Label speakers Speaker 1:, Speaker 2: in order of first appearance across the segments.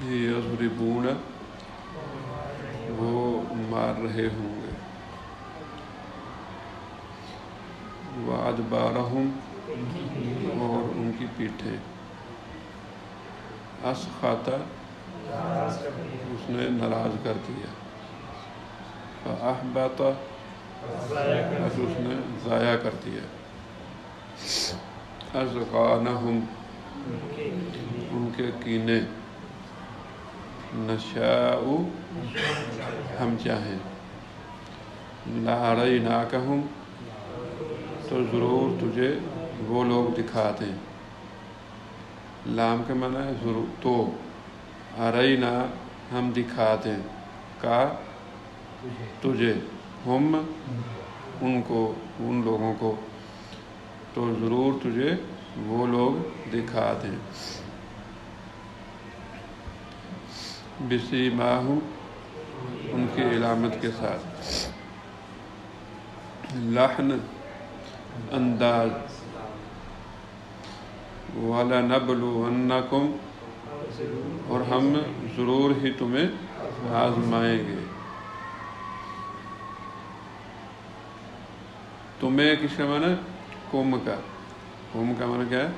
Speaker 1: یضربون وہ مار رہے ہوں گے، وادبارہم اور ان کی پیٹھیں، اسخط اس نے ناراض کر دیا، فاحبط بس اس نے ضائع کر دیا، اذقانہم ان کے کینے، نشاء ہم چاہیں، لاریناکہم تو ضرور تجھے وہ لوگ دکھا دیں، لام کے معنی ہے ضرور تو، ارینا ہم دکھا دیں، کا تجھے، ہم ان کو ان لوگوں کو، تو ضرور تجھے وہ لوگ دکھا دیں، بسیماہم ان کی علامت کے ساتھ، لحن انداز، وَلَنَبْلُوَنَّكُمْ اور ہم ضرور ہی تمہیں آزمائیں گے، تمہیں کس کا معنی؟ کم کا، کم کا معنی کیا ہے؟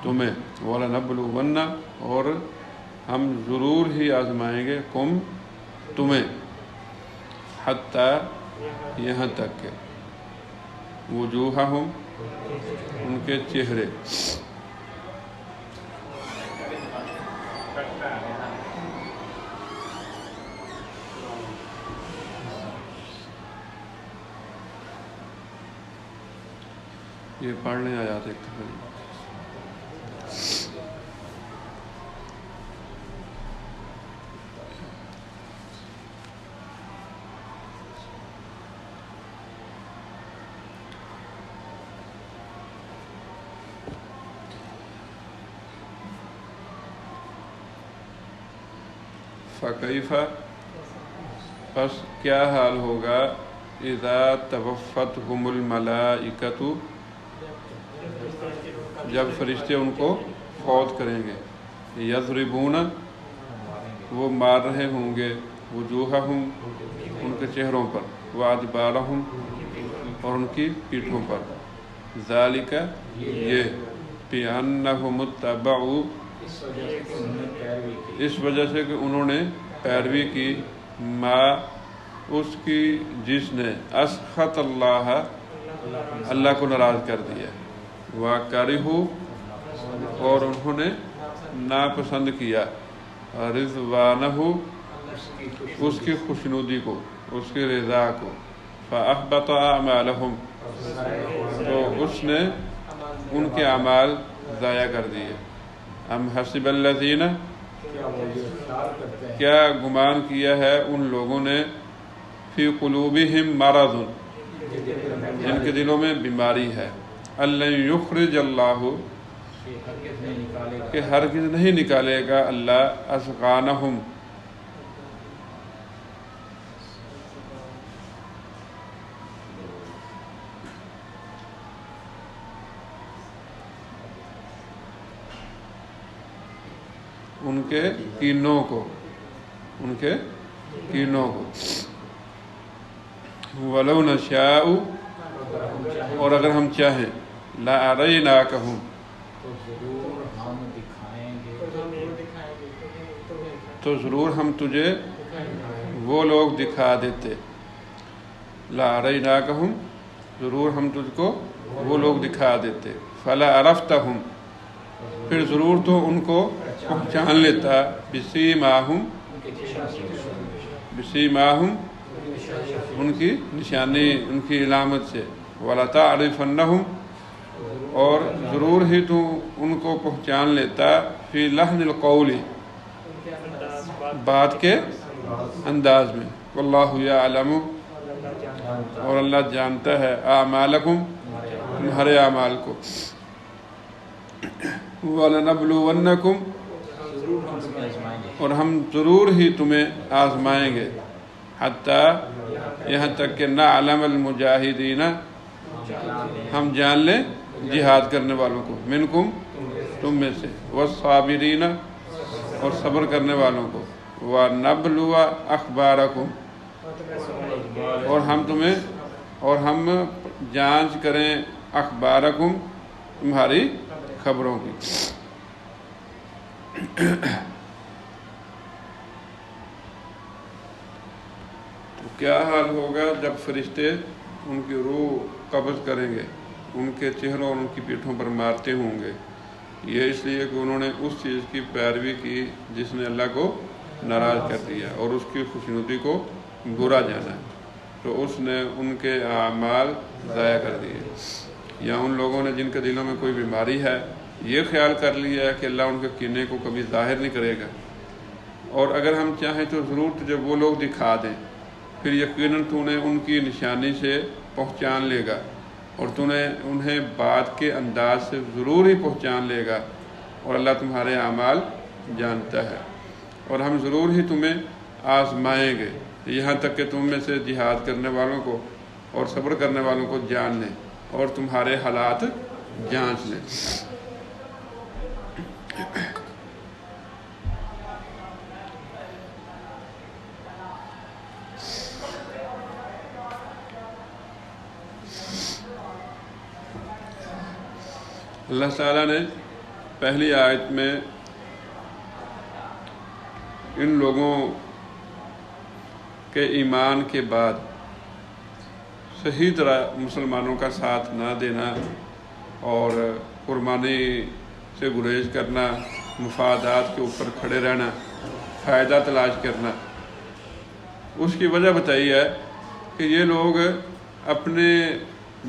Speaker 1: تمہیں، وَلَنَبْلُوَنَّ اور ہم ضرور ہی آزمائیں گے، کم تمہیں، حتیٰ یہاں تک کہ، وجوہہم ان کے چہرے، یہ پڑھنے آیات ایک دفعہ فَكَيْفَ پس کیا حال ہوگا، اِذَا تَوَفَّتْهُمُ الْمَلَائِكَةُ جب فرشتے ان کو فوت کریں گے، یضربون وہ مار رہے ہوں گے، وجوہہم ان کے چہروں پر، وادبارہم اور ان کی پیٹھوں پر، ذالک یہ، بِأَنَّهُمُ اتَّبَعُوا اس وجہ سے کہ انہوں نے پیروی کی، ما اس کی جس نے، اسخط اللہ اللہ کو ناراض کر دیا، وَكَرِهُ اور انہوں نے ناپسند کیا، رضوانہ اس کی خوشنودی کو، اس کی رضا کو، فَأَحْبَطَ أَعْمَالَهُمْ تو اس نے ان کے اعمال ضائع کر دیے، ام حسب الذین کیا گمان کیا ہے ان لوگوں نے، فی قلوبہم مرض جن کے دلوں میں بیماری ہے، الَّن یخرج اللہ کہ ہرگز نہیں نکالے گا اللہ، اذقانہم ان کے کینوں کو، ان کے کینوں کو، وَلَوْ نَشَاءُ اور اگر ہم چاہیں، لَأَرَيْنَاكَهُمْ تو ضرور ہم تجھے وہ لوگ دکھا دیتے، لَأَرَيْنَاكَهُمْ ضرور ہم تجھ کو وہ لوگ دکھا دیتے، فَلَا عَرَفْتَهُمْ پھر ضرور تو ان کو پہچان لیتا، بِسِیمَاهُمْ ان کی نشانی، ان کی علامت سے، وَلَتَعْرِفَنَّهُمْ اور ضرور ہی تو ان کو پہچان لیتا، فی لحن القول بات کے انداز میں، واللہ یعلم اور اللہ جانتا ہے، اعمالکم تمہارے اعمال کو، وَلَنَبْلُوَنَّكُمْ اور ہم ضرور ہی تمہیں آزمائیں گے، حتیٰ یہاں تک کہ نعلم المجاہدین ہم جان لیں جہاد کرنے والوں کو، منکم تم میں سے، والصابرین اور صبر کرنے والوں کو، وَنَبْلُوَ أَخْبَارَكُمْ، اور ہم جانچ کریں اخبارکم، تمہاری خبروں کی۔ تو کیا حال ہوگا جب فرشتے ان کی روح قبض کریں گے، ان کے چہروں اور ان کی پیٹھوں پر مارتے ہوں گے؟ یہ اس لیے کہ انہوں نے اس چیز کی پیروی کی جس نے اللہ کو ناراض کر دیا اور اس کی خوشنودی کو برا جانا، تو اس نے ان کے اعمال ضائع کر دیے۔ یا ان لوگوں نے جن کے دلوں میں کوئی بیماری ہے، یہ خیال کر لیا ہے کہ اللہ ان کے کینے کو کبھی ظاہر نہیں کرے گا، اور اگر ہم چاہیں تو ضرور تجھے وہ لوگ دکھا دیں، پھر یقیناً تو نے ان کی نشانی سے پہچان لے گا، اور تو نے انہیں بات کے انداز سے ضرور ہی پہچان لے گا، اور اللہ تمہارے اعمال جانتا ہے۔ اور ہم ضرور ہی تمہیں آزمائیں گے، یہاں تک کہ تم میں سے جہاد کرنے والوں کو اور صبر کرنے والوں کو جان لیں اور تمہارے حالات جانچ لیں۔ اللہ تعالیٰ نے پہلی آیت میں ان لوگوں کے ایمان کے بعد صحیح طرح مسلمانوں کا ساتھ نہ دینا اور قربانی سے گریز کرنا، مفادات کے اوپر کھڑے رہنا، فائدہ تلاش کرنا، اس کی وجہ بتائی ہے کہ یہ لوگ اپنے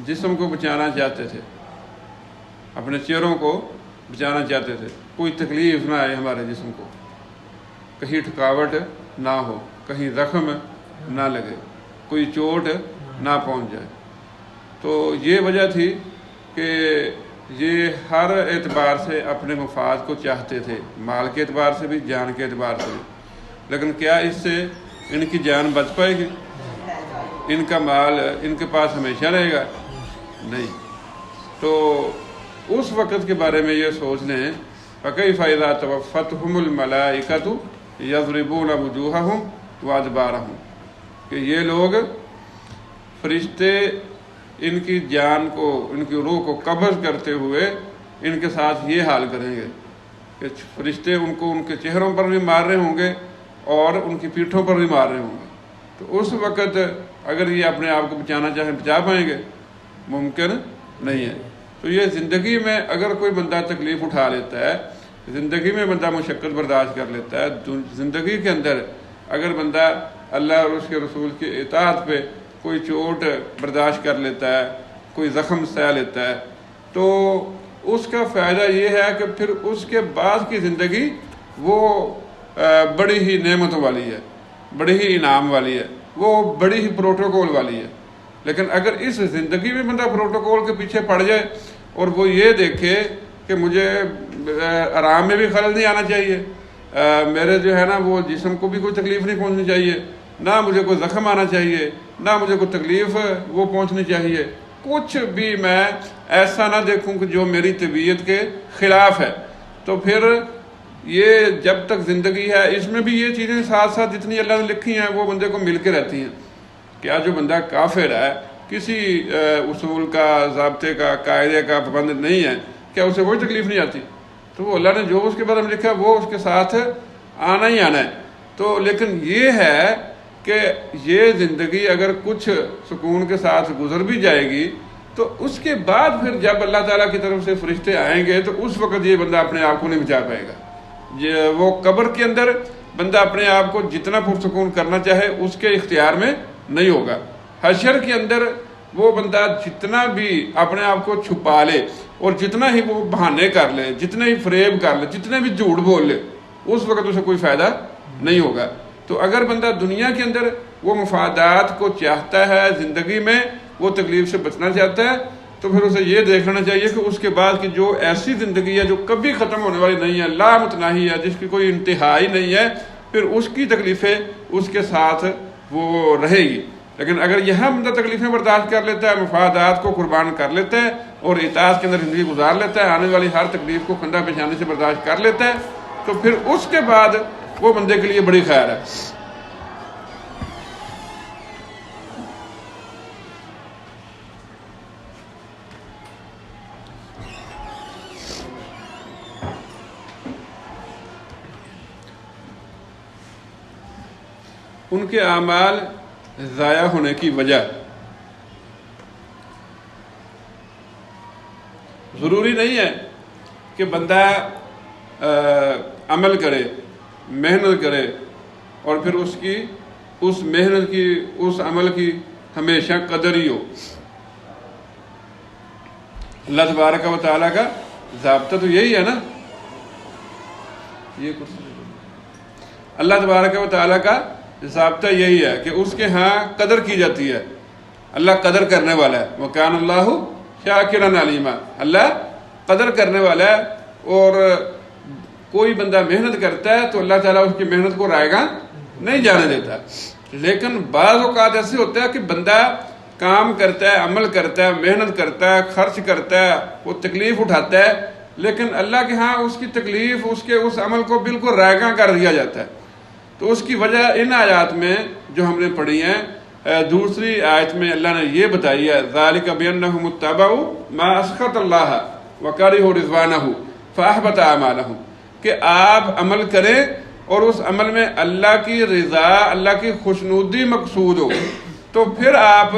Speaker 1: جسم کو بچانا چاہتے تھے، اپنے چہروں کو بچانا چاہتے تھے، کوئی تکلیف نہ آئے ہمارے جسم کو، کہیں تھکاوٹ نہ ہو، کہیں زخم نہ لگے، کوئی چوٹ نہ پہنچ جائے۔ تو یہ وجہ تھی کہ یہ ہر اعتبار سے اپنے مفاد کو چاہتے تھے، مال کے اعتبار سے بھی، جان کے اعتبار سے بھی۔ لیکن کیا اس سے ان کی جان بچ پائے گی؟ ان کا مال ان کے پاس ہمیشہ رہے گا؟ نہیں۔ تو اس وقت کے بارے میں یہ سوچ لیں، فَكَيْفَ إِذَا تَوَفَّتْهُمُ الْمَلَائِكَةُ يَضْرِبُونَ وُجُوهَهُمْ وَأَدْبَارَهُمْ، کہ یہ لوگ فرشتے ان کی جان کو، ان کی روح کو قبض کرتے ہوئے ان کے ساتھ یہ حال کریں گے کہ فرشتے ان کو ان کے چہروں پر بھی مار رہے ہوں گے اور ان کی پیٹھوں پر بھی مار رہے ہوں گے۔ تو اس وقت اگر یہ اپنے آپ کو بچانا چاہیں بچا پائیں گے؟ ممکن نہیں ہے۔ تو یہ زندگی میں اگر کوئی بندہ تکلیف اٹھا لیتا ہے، زندگی میں بندہ مشقت برداشت کر لیتا ہے، زندگی کے اندر اگر بندہ اللہ اور اس کے رسول کی اطاعت پہ کوئی چوٹ برداشت کر لیتا ہے، کوئی زخم سہ لیتا ہے، تو اس کا فائدہ یہ ہے کہ پھر اس کے بعد کی زندگی وہ بڑی ہی نعمتوں والی ہے، بڑی ہی انعام والی ہے، وہ بڑی ہی پروٹوکول والی ہے۔ لیکن اگر اس زندگی میں بندہ پروٹوکول کے پیچھے پڑ جائے اور وہ یہ دیکھے کہ مجھے آرام میں بھی خلل نہیں آنا چاہیے، میرے جو ہے نا وہ جسم کو بھی کوئی تکلیف نہیں پہنچنی چاہیے، نہ مجھے کوئی زخم آنا چاہیے، نہ مجھے کوئی تکلیف وہ پہنچنی چاہیے، کچھ بھی میں ایسا نہ دیکھوں کہ جو میری طبیعت کے خلاف ہے، تو پھر یہ جب تک زندگی ہے اس میں بھی یہ چیزیں ساتھ ساتھ جتنی اللہ نے لکھی ہیں وہ بندے کو مل کے رہتی ہیں۔ کیا جو بندہ کافر ہے، کسی اصول کا، ضابطے کا، قاعدے کا پابند نہیں ہے، کیا اسے کوئی تکلیف نہیں آتی؟ تو وہ اللہ نے جو اس کے بارے میں لکھا ہے وہ اس کے ساتھ آنا ہی آنا ہے۔ تو لیکن یہ ہے کہ یہ زندگی اگر کچھ سکون کے ساتھ گزر بھی جائے گی تو اس کے بعد پھر جب اللہ تعالیٰ کی طرف سے فرشتے آئیں گے تو اس وقت یہ بندہ اپنے آپ کو نہیں بچا پائے گا۔ وہ قبر کے اندر بندہ اپنے آپ کو جتنا پرسکون کرنا چاہے اس کے اختیار میں نہیں ہوگا۔ حشر کے اندر وہ بندہ جتنا بھی اپنے آپ کو چھپا لے اور جتنا ہی وہ بہانے کر لے، جتنے ہی فریب کر لے، جتنے بھی جھوٹ بول لے، اس وقت اسے کوئی فائدہ نہیں ہوگا۔ تو اگر بندہ دنیا کے اندر وہ مفادات کو چاہتا ہے، زندگی میں وہ تکلیف سے بچنا چاہتا ہے، تو پھر اسے یہ دیکھ لینا چاہیے کہ اس کے بعد کی جو ایسی زندگی ہے جو کبھی ختم ہونے والی نہیں ہے، لا متناہی ہے، جس کی کوئی انتہائی نہیں ہے، پھر اس کی تکلیفیں اس کے ساتھ وہ رہے گی۔ لیکن اگر یہاں بندہ تکلیفیں برداشت کر لیتا ہے، مفادات کو قربان کر لیتا ہے اور اطاعت کے اندر زندگی گزار لیتا ہے، آنے والی ہر تکلیف کو کھندا پیشانی سے برداشت کر لیتا ہے، تو پھر اس کے بعد وہ بندے کے لیے بڑی خیر ہے۔ ان کے اعمال ضائع ہونے کی وجہ ضروری نہیں ہے کہ بندہ عمل کرے، محنت کرے اور پھر اس محنت کی، اس عمل کی ہمیشہ قدر ہی ہو۔ اللہ تبارک و تعالیٰ کا ضابطہ تو یہی ہے نا، یہ کچھ اللہ تبارک و تعالیٰ کا ضابطہ یہی ہے کہ اس کے ہاں قدر کی جاتی ہے۔ اللہ قدر کرنے والا ہے، وَكَانَ اللَّهُ شَاكِرًا عَلِيمًا، اللہ قدر کرنے والا ہے۔ اور کوئی بندہ محنت کرتا ہے تو اللہ تعالیٰ اس کی محنت کو رائے گاں نہیں جانے دیتا، لیکن بعض اوقات ایسے ہوتا ہے کہ بندہ کام کرتا ہے، عمل کرتا ہے، محنت کرتا ہے، خرچ کرتا ہے، وہ تکلیف اٹھاتا ہے، لیکن اللہ کے ہاں اس کی تکلیف، اس عمل کو بالکل رائے گاں کر دیا جاتا ہے۔ تو اس کی وجہ ان آیات میں جو ہم نے پڑھی ہیں، دوسری آیت میں اللہ نے یہ بتائی ہے، ذَلِكَ بِأَنَّهُمُ اتَّبَعُوا مَا أَسْخَطَ اللَّهَ وَكَرِهُوا رِضْوَانَهُ فَأَحْبَطَ أَعْمَالَهُم، کہ آپ عمل کریں اور اس عمل میں اللہ کی رضا، اللہ کی خوشنودی مقصود ہو، تو پھر آپ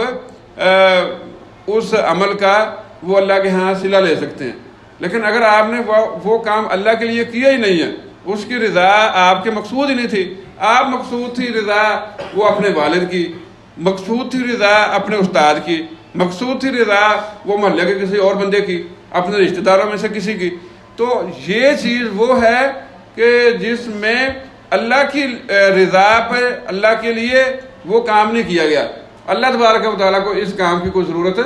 Speaker 1: اس عمل کا وہ اللہ کے ہاں صلہ لے سکتے ہیں۔ لیکن اگر آپ نے وہ کام اللہ کے لیے کیا ہی نہیں ہے، اس کی رضا آپ کے مقصود ہی نہیں تھی، آپ مقصود تھی رضا وہ اپنے والد کی، مقصود تھی رضا اپنے استاد کی، مقصود تھی رضا وہ محلے کے کسی اور بندے کی، اپنے رشتہ داروں میں سے کسی کی، تو یہ چیز وہ ہے کہ جس میں اللہ کی رضا پہ اللہ کے لیے وہ کام نہیں کیا گیا۔ اللہ تبارک و تعالیٰ کو اس کام کی کوئی ضرورت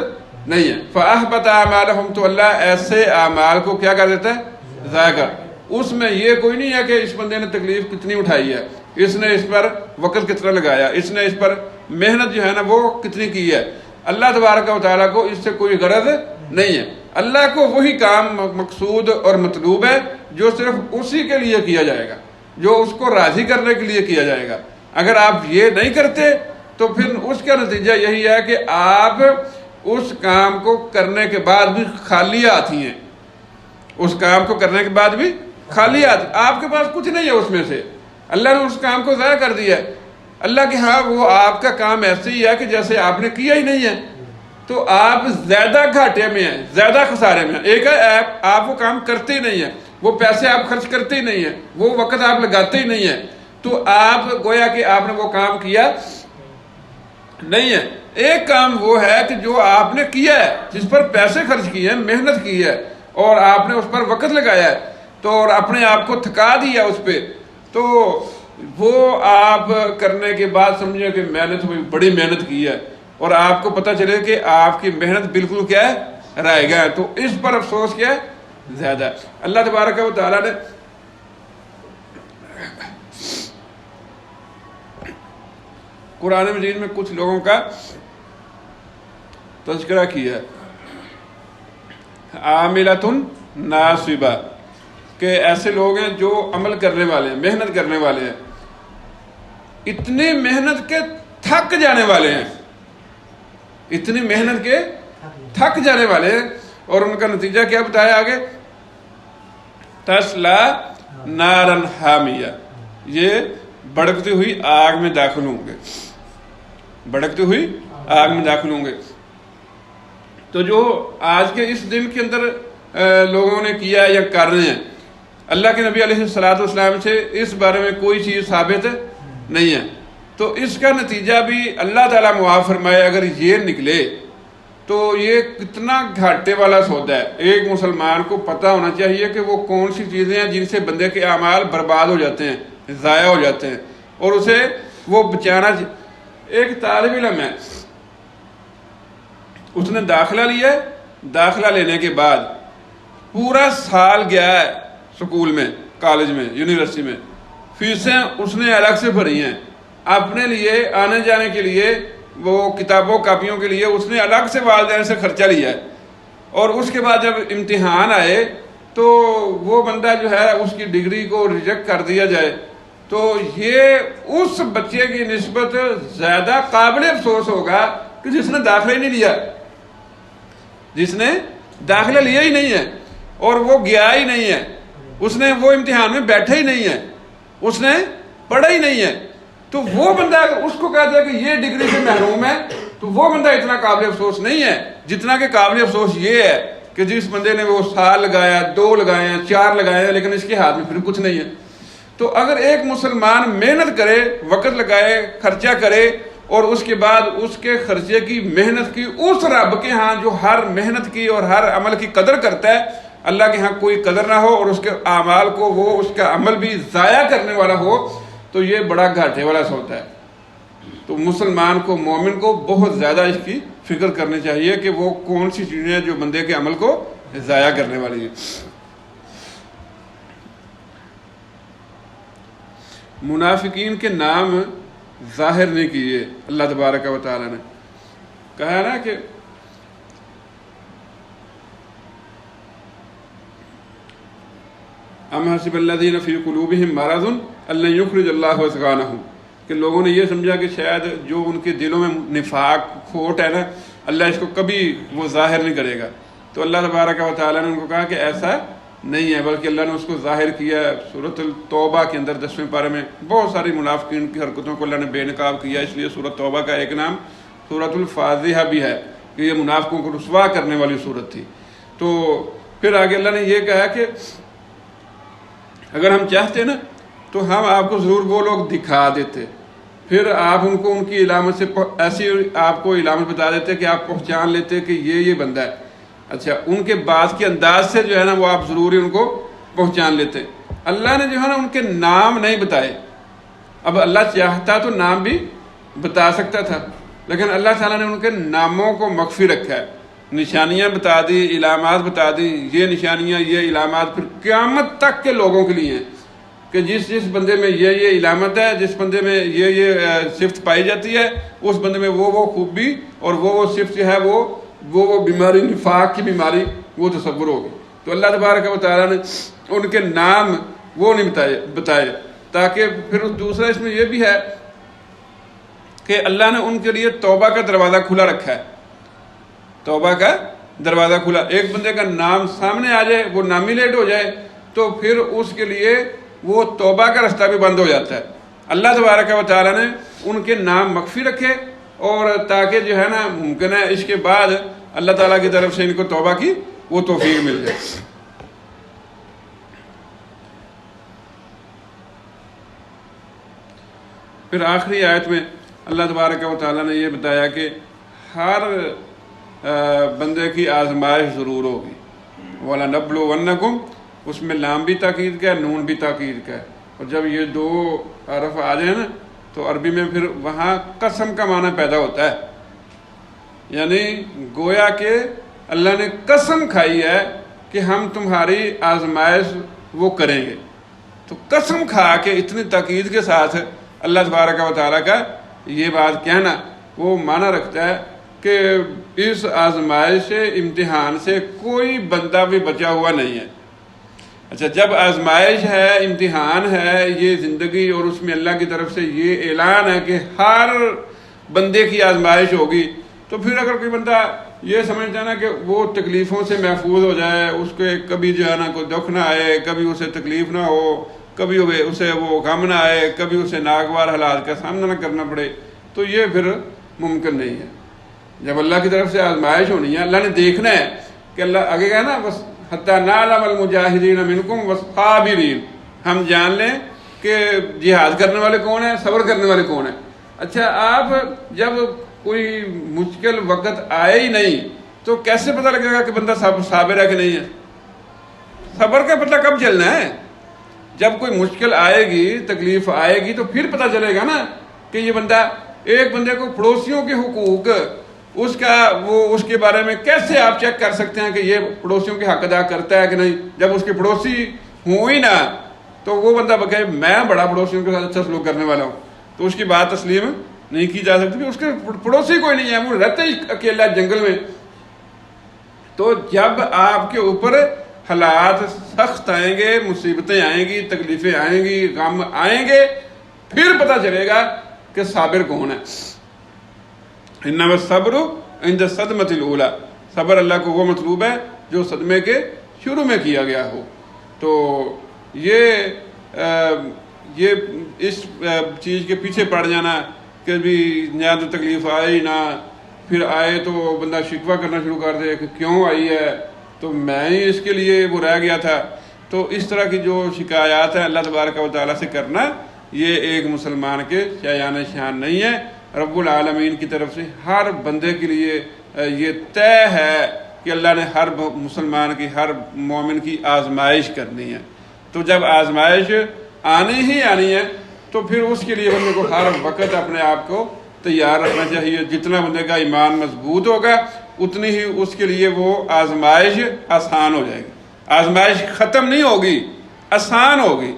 Speaker 1: نہیں ہے۔ فَأَحْبَطَ أَعْمَالَهُمْ، تو اللہ ایسے اعمال کو کیا کر دیتا ہے؟ ضائع کر۔ اس میں یہ کوئی نہیں ہے کہ اس بندے نے تکلیف کتنی اٹھائی ہے، اس نے اس پر وقت کتنا لگایا، اس نے اس پر محنت جو ہے نا وہ کتنی کی ہے۔ اللہ تبارک و تعالیٰ کو اس سے کوئی غرض نہیں ہے۔ اللہ کو وہی کام مقصود اور مطلوب ہے جو صرف اسی کے لیے کیا جائے گا، جو اس کو راضی کرنے کے لیے کیا جائے گا۔ اگر آپ یہ نہیں کرتے تو پھر اس کا نتیجہ یہی ہے کہ آپ اس کام کو کرنے کے بعد بھی خالی آتی ہیں، اس کام کو کرنے کے بعد بھی خالی آتی، آپ کے پاس کچھ نہیں ہے اس میں سے، اللہ نے اس کام کو ضائع کر دیا ہے۔ اللہ کے ہاں وہ آپ کا کام ایسے ہی ہے کہ جیسے آپ نے کیا ہی نہیں ہے، تو آپ زیادہ گھاٹے میں ہیں، زیادہ خسارے میں ہیں۔ ایک ہے آپ وہ کام کرتے ہی نہیں ہیں، وہ پیسے آپ خرچ کرتے ہی نہیں ہیں، وہ وقت آپ لگاتے ہی نہیں ہیں، تو آپ گویا کہ آپ نے وہ کام کیا نہیں ہے۔ ایک کام وہ ہے کہ جو آپ نے کیا ہے، جس پر پیسے خرچ کیے ہیں، محنت کی ہے اور آپ نے اس پر وقت لگایا ہے، تو اور اپنے آپ کو تھکا دیا اس پہ، تو وہ آپ کرنے کے بعد سمجھیں کہ میں نے تو بڑی محنت کی ہے، اور آپ کو پتہ چلے کہ آپ کی محنت بالکل کیا ہے؟ رائے گا ہے، تو اس پر افسوس کیا ہے؟ زیادہ ہے۔ اللہ تبارک و تعالیٰ نے قرآن مجید میں کچھ لوگوں کا تذکرہ کیا ہے، عاملۃ ناصبہ، کہ ایسے لوگ ہیں جو عمل کرنے والے ہیں، محنت کرنے والے ہیں، اتنی محنت کے تھک جانے والے ہیں، اتنی محنت کے تھک جانے والے ہیں، اور ان کا نتیجہ کیا بتایا آگے؟ تسلا نارن حامیہ، یہ بھڑکتی ہوئی آگ میں داخل ہوں گے، بھڑکتی ہوئی آگ میں داخل ہوں گے۔ تو جو آج کے اس دن کے اندر لوگوں نے کیا یا کر رہے ہیں، اللہ کے نبی علیہ السلام سے اس بارے میں کوئی چیز ثابت نہیں ہے، تو اس کا نتیجہ بھی اللہ تعالیٰ معاف فرمائے اگر یہ نکلے تو یہ کتنا گھاٹے والا سودا ہے۔ ایک مسلمان کو پتہ ہونا چاہیے کہ وہ کون سی چیزیں ہیں جن سے بندے کے اعمال برباد ہو جاتے ہیں، ضائع ہو جاتے ہیں، اور اسے وہ بچانا۔ ایک طالب علم ہے، اس نے داخلہ لیا، داخلہ لینے کے بعد پورا سال گیا ہے سکول میں، کالج میں، یونیورسٹی میں، فیسیں اس نے الگ سے بھری ہیں، اپنے لیے آنے جانے کے لیے، وہ کتابوں کاپیوں کے لیے اس نے الگ سے والدین سے خرچہ لیا ہے، اور اس کے بعد جب امتحان آئے تو وہ بندہ جو ہے اس کی ڈگری کو ریجیکٹ کر دیا جائے تو یہ اس بچے کی نسبت زیادہ قابل افسوس ہوگا کہ جس نے داخلہ ہی نہیں لیا، جس نے داخلہ لیا ہی نہیں ہے اور وہ گیا ہی نہیں ہے، اس نے وہ امتحان میں بیٹھا ہی نہیں ہے، اس نے پڑھا ہی نہیں ہے، تو وہ بندہ اگر اس کو کہتا ہے کہ یہ ڈگری سے محروم ہے تو وہ بندہ اتنا قابل افسوس نہیں ہے جتنا کہ قابل افسوس یہ ہے کہ جس بندے نے وہ سال لگایا، 2 لگائے ہیں، 4 لگائے ہیں، لیکن اس کے ہاتھ میں پھر کچھ نہیں ہے۔ تو اگر ایک مسلمان محنت کرے، وقت لگائے، خرچہ کرے اور اس کے بعد اس کے خرچے کی محنت کی اس رب کے ہاں جو ہر محنت کی اور ہر عمل کی قدر کرتا ہے، اللہ کے ہاں کوئی قدر نہ ہو اور اس کے اعمال کو وہ اس کا عمل بھی ضائع کرنے والا ہو تو یہ بڑا گھاٹے والا سودا ہے۔ تو مسلمان کو، مومن کو بہت زیادہ اس کی فکر کرنی چاہیے کہ وہ کون سی چیزیں ہیں جو بندے کے عمل کو ضائع کرنے والی ہیں۔ منافقین کے نام ظاہر نہیں کیے اللہ تبارک و تعالی نے، کہا نا کہ ام حسب الذین فی قلوبہم مرض ان لن یخرج اللہ اضغانہم، کہ لوگوں نے یہ سمجھا کہ شاید جو ان کے دلوں میں نفاق، کھوٹ ہے نا، اللہ اس کو کبھی وہ ظاہر نہیں کرے گا۔ تو اللہ تبارک و تعالیٰ نے ان کو کہا کہ ایسا نہیں ہے، بلکہ اللہ نے اس کو ظاہر کیا۔ سورۃ التوبہ کے اندر 10ویں پارے میں بہت ساری منافقین کی حرکتوں کو اللہ نے بے نقاب کیا، اس لیے سورۃ توبہ کا ایک نام سورۃ الفاضحہ بھی ہے کہ یہ منافقوں کو رسوا کرنے والی سورت تھی۔ تو پھر آگے اللہ نے یہ کہا کہ اگر ہم چاہتے نا تو ہم آپ کو ضرور وہ لوگ دکھا دیتے، پھر آپ ان کو ان کی علامت سے ایسی آپ کو علامت بتا دیتے کہ آپ پہچان لیتے کہ یہ بندہ ہے۔ اچھا، ان کے بات کے انداز سے جو ہے نا وہ آپ ضروری ان کو پہچان لیتے۔ اللہ نے جو ہے نا ان کے نام نہیں بتائے، اب اللہ چاہتا تو نام بھی بتا سکتا تھا، لیکن اللہ تعالیٰ نے ان کے ناموں کو مخفی رکھا ہے، نشانیاں بتا دی، علامات بتا دی، یہ نشانیاں، یہ علامات پھر قیامت تک کے لوگوں کے لیے ہیں کہ جس بندے میں یہ علامت ہے، جس بندے میں یہ صفت پائی جاتی ہے، اس بندے میں وہ خوبی اور وہ صفت جو ہے وہ بیماری، نفاق کی بیماری وہ تصور ہوگی۔ تو اللہ تبارک و تعالیٰ نے ان کے نام وہ نہیں بتائے تاکہ پھر دوسرا اس میں یہ بھی ہے کہ اللہ نے ان کے لیے توبہ کا دروازہ کھلا رکھا ہے، توبہ کا دروازہ کھلا۔ ایک بندے کا نام سامنے آ جائے، وہ نامینیٹ ہو جائے تو پھر اس کے لیے وہ توبہ کا رستہ بھی بند ہو جاتا ہے۔ اللہ تبارک و تعالیٰ نے ان کے نام مخفی رکھے اور تاکہ جو ہے نا ممکن ہے اس کے بعد اللہ تعالیٰ کی طرف سے ان کو توبہ کی وہ توفیق مل جائے۔ پھر آخری آیت میں اللہ تبارک و تعالیٰ نے یہ بتایا کہ ہر بندے کی آزمائش ضرور ہوگی۔ وَلَنَبْلُوَنَّكُمْ، اس میں لام بھی تاکید کا ہے، نون بھی تاکید کا ہے، اور جب یہ 2 حرف آ جائیں نا تو عربی میں پھر وہاں قسم کا معنی پیدا ہوتا ہے، یعنی گویا کہ اللہ نے قسم کھائی ہے کہ ہم تمہاری آزمائش وہ کریں گے۔ تو قسم کھا کے اتنی تاکید کے ساتھ اللہ تبارک و تعالیٰ کا یہ بات کہنا وہ معنی رکھتا ہے کہ اس آزمائش سے، امتحان سے کوئی بندہ بھی بچا ہوا نہیں ہے۔ اچھا، جب آزمائش ہے، امتحان ہے، یہ زندگی، اور اس میں اللہ کی طرف سے یہ اعلان ہے کہ ہر بندے کی آزمائش ہوگی، تو پھر اگر کوئی بندہ یہ سمجھتا ہے نا کہ وہ تکلیفوں سے محفوظ ہو جائے، اس کے کبھی جو ہے نا کوئی دکھ نہ آئے، کبھی اسے تکلیف نہ ہو، کبھی اسے وہ غم نہ آئے، کبھی اسے ناگوار حالات کا سامنا نہ کرنا پڑے، تو یہ پھر ممکن نہیں ہے۔ جب اللہ کی طرف سے آزمائش ہونی ہے، اللہ نے دیکھنا ہے کہ اللہ آگے کہا نا بس حتیٰ نعلم المجاہدین منکم والصابرین، ہم جان لیں کہ جہاد کرنے والے کون ہیں، صبر کرنے والے کون ہیں۔ اچھا، آپ جب کوئی مشکل وقت آئے ہی نہیں تو کیسے پتہ لگے گا کہ بندہ صابر ہے کہ نہیں ہے؟ صبر کا پتہ کب چلنا ہے؟ جب کوئی مشکل آئے گی، تکلیف آئے گی تو پھر پتہ چلے گا نا کہ یہ بندہ، ایک بندے کو پڑوسیوں کے حقوق اس کے بارے میں کیسے آپ چیک کر سکتے ہیں کہ یہ پڑوسیوں کے حق ادا کرتا ہے کہ نہیں؟ جب اس کے پڑوسی ہوں ہی نہ تو وہ بندہ بکے میں بڑا پڑوسیوں کے ساتھ اچھا سلوک کرنے والا ہوں، تو اس کی بات تسلیم نہیں کی جا سکتی کہ اس کے پڑوسی کوئی نہیں ہے، وہ رہتے ہی اکیلا جنگل میں۔ تو جب آپ کے اوپر حالات سخت آئیں گے، مصیبتیں آئیں گی، تکلیفیں آئیں گی، غم آئیں گے، پھر پتہ چلے گا کہ صابر کون ہے۔ انما الصبر عند الصدمۃ الاولی، صبر اللہ کو وہ مطلوب ہے جو صدمے کے شروع میں کیا گیا ہو۔ تو یہ اس چیز کے پیچھے پڑ جانا کہ بھی یا تو تکلیف آئے ہی نہ، پھر آئے تو بندہ شکوہ کرنا شروع کر دے کہ کیوں آئی ہے، تو میں ہی اس کے لیے وہ رہ گیا تھا۔ تو اس طرح کی جو شکایات ہیں اللہ تبارک و تعالیٰ سے کرنا، یہ ایک مسلمان کے شایان شان نہیں ہے۔ رب العالمین کی طرف سے ہر بندے کے لیے یہ طے ہے کہ اللہ نے ہر مسلمان کی، ہر مومن کی آزمائش کرنی ہے۔ تو جب آزمائش آنی ہی آنی ہے تو پھر اس کے لیے بندے کو ہر وقت اپنے آپ کو تیار رکھنا چاہیے۔ جتنا بندے کا ایمان مضبوط ہوگا اتنی ہی اس کے لیے وہ آزمائش آسان ہو جائے گی۔ آزمائش ختم نہیں ہوگی، آسان ہوگی۔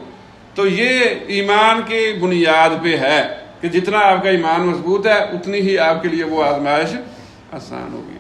Speaker 1: تو یہ ایمان کی بنیاد پہ ہے کہ جتنا آپ کا ایمان مضبوط ہے اتنی ہی آپ کے لیے وہ آزمائش آسان ہوگی۔